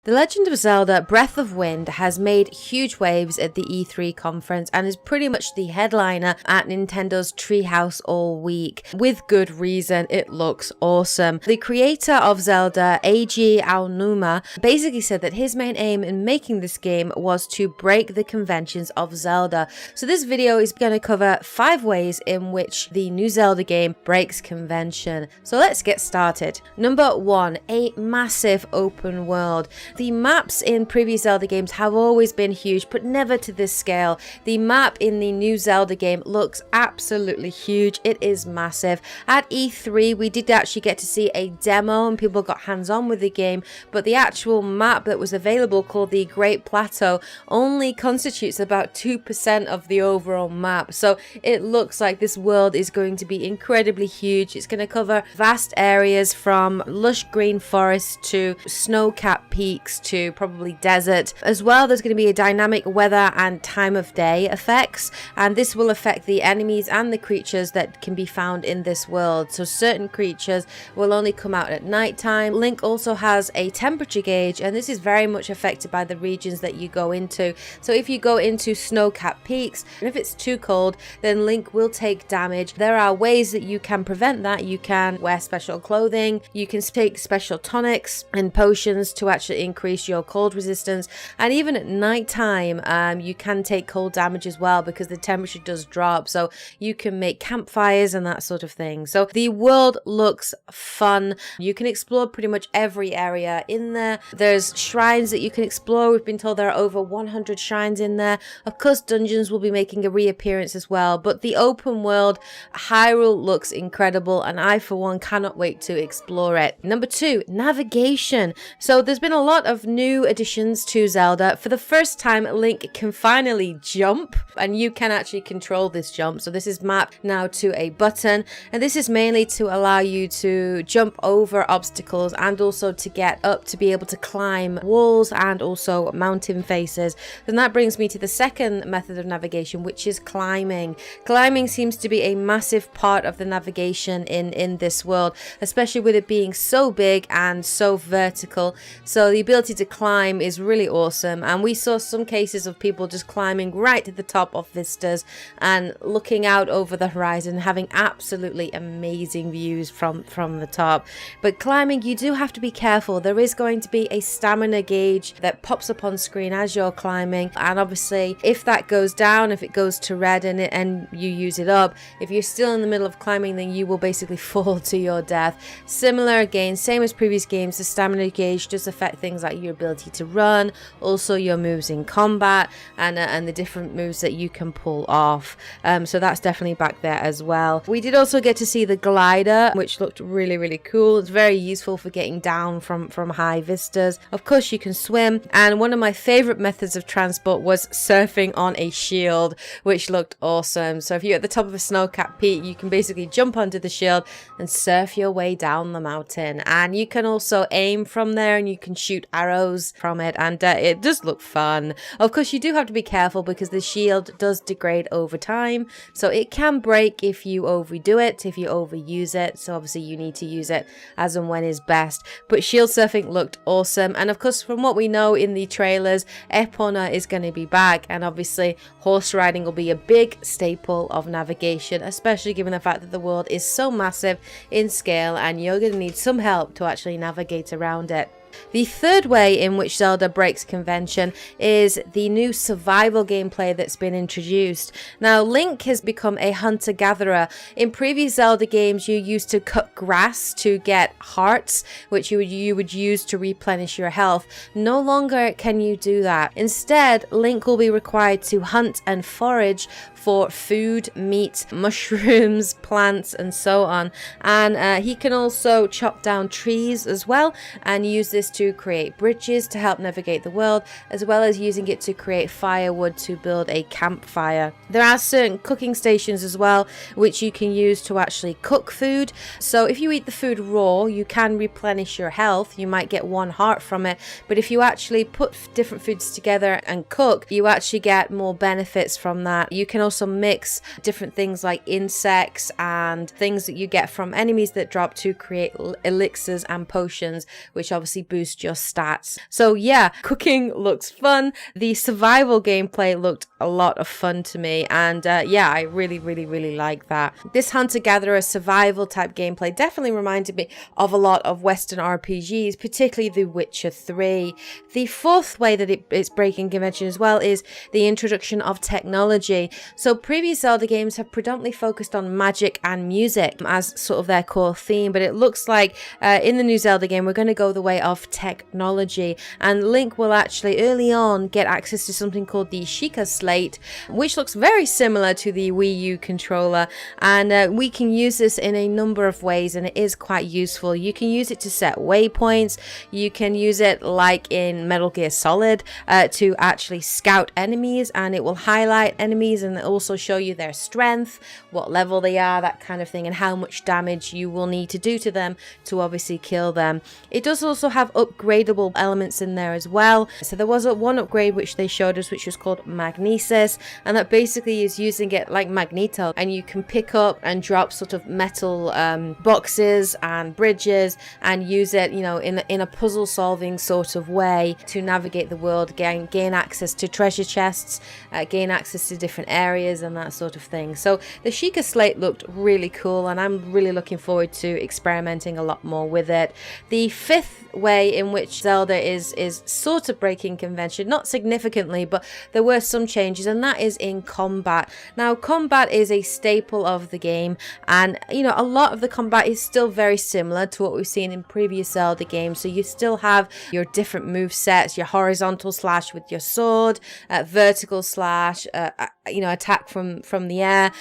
The Legend of Zelda Breath of Wind has made huge waves at the E3 conference and is pretty much the headliner at Nintendo's Treehouse all week. With good reason, it looks awesome. The creator of Zelda, Eiji Aonuma, basically said that his main aim in making this game was to break the conventions of Zelda. So this video is going to cover 5 ways in which the new Zelda game breaks convention. So let's get started. Number 1, a massive open world. The maps in previous Zelda games have always been huge, but never to this scale. The map in the new Zelda game looks absolutely huge. It is massive. At E3, we did actually get to see a demo and people got hands-on with the game, but the actual map that was available, called the Great Plateau, only constitutes about 2% of the overall map. So it looks like this world is going to be incredibly huge. It's going to cover vast areas from lush green forests to snow-capped peaks to probably desert. As well, there's going to be a dynamic weather and time of day effects, and this will affect the enemies and the creatures that can be found in this world. So certain creatures will only come out at night time. Link also has a temperature gauge, and this is very much affected by the regions that you go into. So if you go into snow-capped peaks, and if it's too cold, then Link will take damage. There are ways that you can prevent that. You can wear special clothing, you can take special tonics and potions to actually increase your cold resistance, and even at night time you can take cold damage as well because the temperature does drop, so you can make campfires and that sort of thing. So the world looks fun. You can explore pretty much every area in there. There's shrines that you can explore. We've been told there are over 100 shrines in there. Of course, dungeons will be making a reappearance as well, but the open world Hyrule looks incredible, and I for one cannot wait to explore it. Number 2, navigation. So there's been a lot of new additions to Zelda. For the first time, Link can finally jump, and you can actually control this jump. So this is mapped now to a button, and this is mainly to allow you to jump over obstacles and also to get up to be able to climb walls and also mountain faces. And that brings me to the second method of navigation, which is climbing. Climbing seems to be a massive part of the navigation in this world, especially with it being so big and so vertical. So the ability to climb is really awesome, and we saw some cases of people just climbing right to the top of vistas and looking out over the horizon, having absolutely amazing views from the top. But climbing, you do have to be careful. There is going to be a stamina gauge that pops up on screen as you're climbing, and obviously if that goes down, if it goes to red and you use it up, if you're still in the middle of climbing, then you will basically fall to your death. Similar again, same as previous games, the stamina gauge does affect things like your ability to run, also your moves in combat, and the different moves that you can pull off. So that's definitely back there as well. We did also get to see the glider, which looked really cool. It's very useful for getting down from high vistas. Of course, you can swim, and one of my favorite methods of transport was surfing on a shield, which looked awesome. So if you're at the top of a snow-capped peak, you can basically jump onto the shield and surf your way down the mountain, and you can also aim from there and you can shoot arrows from it, and it does look fun. Of course, you do have to be careful because the shield does degrade over time, so it can break if you overdo it, if you overuse it. So obviously you need to use it as and when is best. But shield surfing looked awesome, and of course from what we know in the trailers, Epona is going to be back, and obviously horse riding will be a big staple of navigation, especially given the fact that the world is so massive in scale and you're going to need some help to actually navigate around it. The third way in which Zelda breaks convention is the new survival gameplay that's been introduced. Now, Link has become a hunter-gatherer. In previous Zelda games, you used to cut grass to get hearts, which you would use to replenish your health. No longer can you do that. Instead, Link will be required to hunt and forage for food, meat, mushrooms, plants, and so on. And he can also chop down trees as well and use this to create bridges to help navigate the world, as well as using it to create firewood to build a campfire. There are certain cooking stations as well which you can use to actually cook food. So if you eat the food raw, you can replenish your health. You might get 1 heart from it, but if you actually put different foods together and cook, you actually get more benefits from that. You can also also mix different things like insects and things that you get from enemies that drop to create elixirs and potions, which obviously boost your stats. So yeah, cooking looks fun. The survival gameplay looked a lot of fun to me, and yeah, I really like that. This hunter-gatherer survival type gameplay definitely reminded me of a lot of Western RPGs, particularly The Witcher 3. The fourth way that it's breaking convention as well is the introduction of technology. So previous Zelda games have predominantly focused on magic and music as sort of their core theme, but it looks like in the new Zelda game we're going to go the way of technology, and Link will actually early on get access to something called the Sheikah Slate, which looks very similar to the Wii U controller, and we can use this in a number of ways, and it is quite useful. You can use it to set waypoints, you can use it like in Metal Gear Solid to actually scout enemies, and it will highlight enemies and also show you their strength, what level they are, that kind of thing, and how much damage you will need to do to them to obviously kill them. It does also have upgradable elements in there as well. So there was one upgrade which they showed us, which was called Magnesis, and that basically is using it like Magneto, and you can pick up and drop sort of metal boxes and bridges and use it, you know, in a puzzle solving sort of way to navigate the world, gain access to treasure chests, gain access to different areas and that sort of thing. So the Sheikah Slate looked really cool, and I'm really looking forward to experimenting a lot more with it. The fifth way in which Zelda is sort of breaking convention, not significantly, but there were some changes, and that is in combat. Now, combat is a staple of the game, and you know, a lot of the combat is still very similar to what we've seen in previous Zelda games. So you still have your different move sets, your horizontal slash with your sword, vertical slash, you know, attack from the air.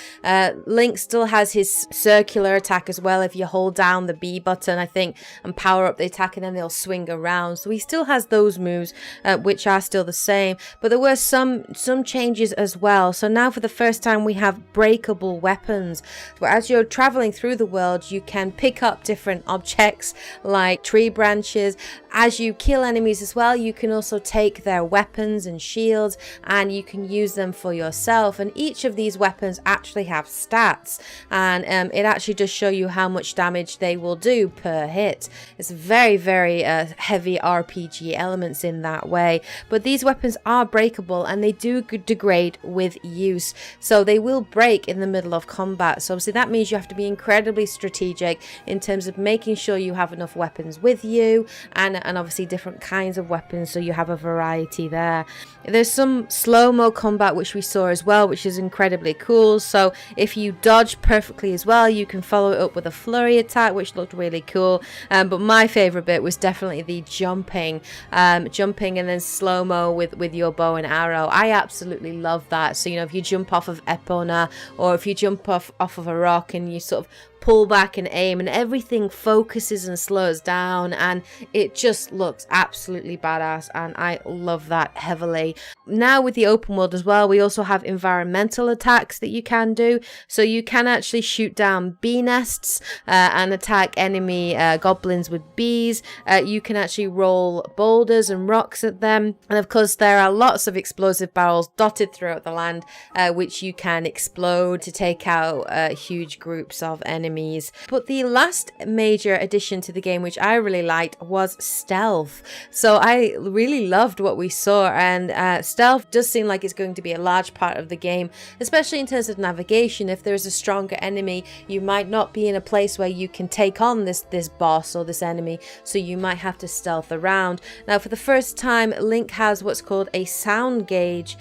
Link still has his circular attack as well if you hold down the B button, I think, and power up the attack, and then they'll swing around. So he still has those moves, which are still the same, but there were some changes as well. So now for the first time we have breakable weapons, where as you're traveling through the world you can pick up different objects like tree branches. As you kill enemies as well, you can also take their weapons and shields and you can use them for yourself, and each of these weapons actually have stats, and it actually does show you how much damage they will do per hit. It's very heavy RPG elements in that way, but these weapons are breakable and they do degrade with use, so they will break in the middle of combat. So obviously that means you have to be incredibly strategic in terms of making sure you have enough weapons with you, and obviously different kinds of weapons, so you have a variety there. There's some slow-mo combat which we saw as well, which is incredibly cool. So if you dodge perfectly as well, you can follow it up with a flurry attack, which looked really cool. But my favorite bit was definitely the jumping and then slow-mo with your bow and arrow. I absolutely love that. So, you know, if you jump off of Epona, or if you jump off of a rock and you sort of pull back and aim, and everything focuses and slows down, and it just looks absolutely badass, and I love that heavily. Now with the open world as well, we also have environmental attacks that you can do. So you can actually shoot down bee nests and attack enemy goblins with bees. You can actually roll boulders and rocks at them, and of course there are lots of explosive barrels dotted throughout the land, which you can explode to take out huge groups of enemies. But the last major addition to the game, which I really liked, was stealth. So I really loved what we saw, and stealth does seem like it's going to be a large part of the game, especially in terms of navigation. If there's a stronger enemy, you might not be in a place where you can take on this boss or this enemy, so you might have to stealth around. Now for the first time, Link has what's called a sound gauge,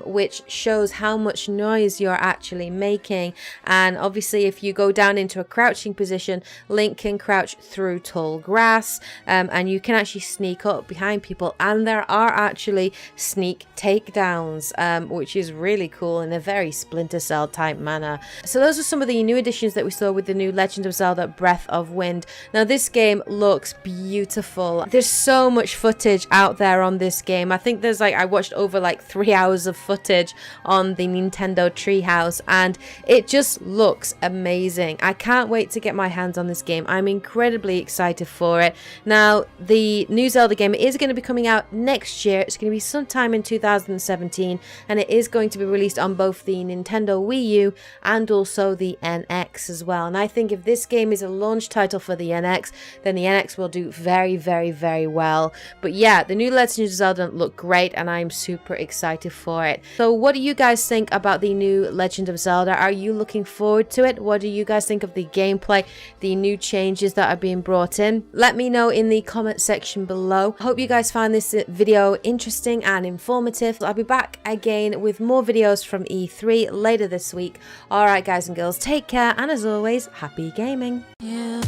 which shows how much noise you're actually making, and obviously if you go down into a crouching position, Link can crouch through tall grass, and you can actually sneak up behind people, and there are actually sneak takedowns, which is really cool in a very Splinter Cell type manner. So those are some of the new additions that we saw with the new Legend of Zelda Breath of Wind. Now this game looks beautiful. There's so much footage out there on this game. I think there's I watched over 3 hours of footage on the Nintendo Treehouse, and it just looks amazing. I can't wait to get my hands on this game. I'm incredibly excited for it. Now, the new Zelda game is going to be coming out next year. It's going to be sometime in 2017, and it is going to be released on both the Nintendo Wii U and also the NX as well. And I think if this game is a launch title for the NX, then the NX will do very, very, very well. But yeah, the new Legend of Zelda look great, and I'm super excited for it. So what do you guys think about the new Legend of Zelda? Are you looking forward to it? What do you guys think of the gameplay, the new changes that are being brought in? Let me know in the comment section below. I hope you guys find this video interesting and informative. I'll be back again with more videos from E3 later this week. Alright guys and girls, take care, and as always, happy gaming. Yeah.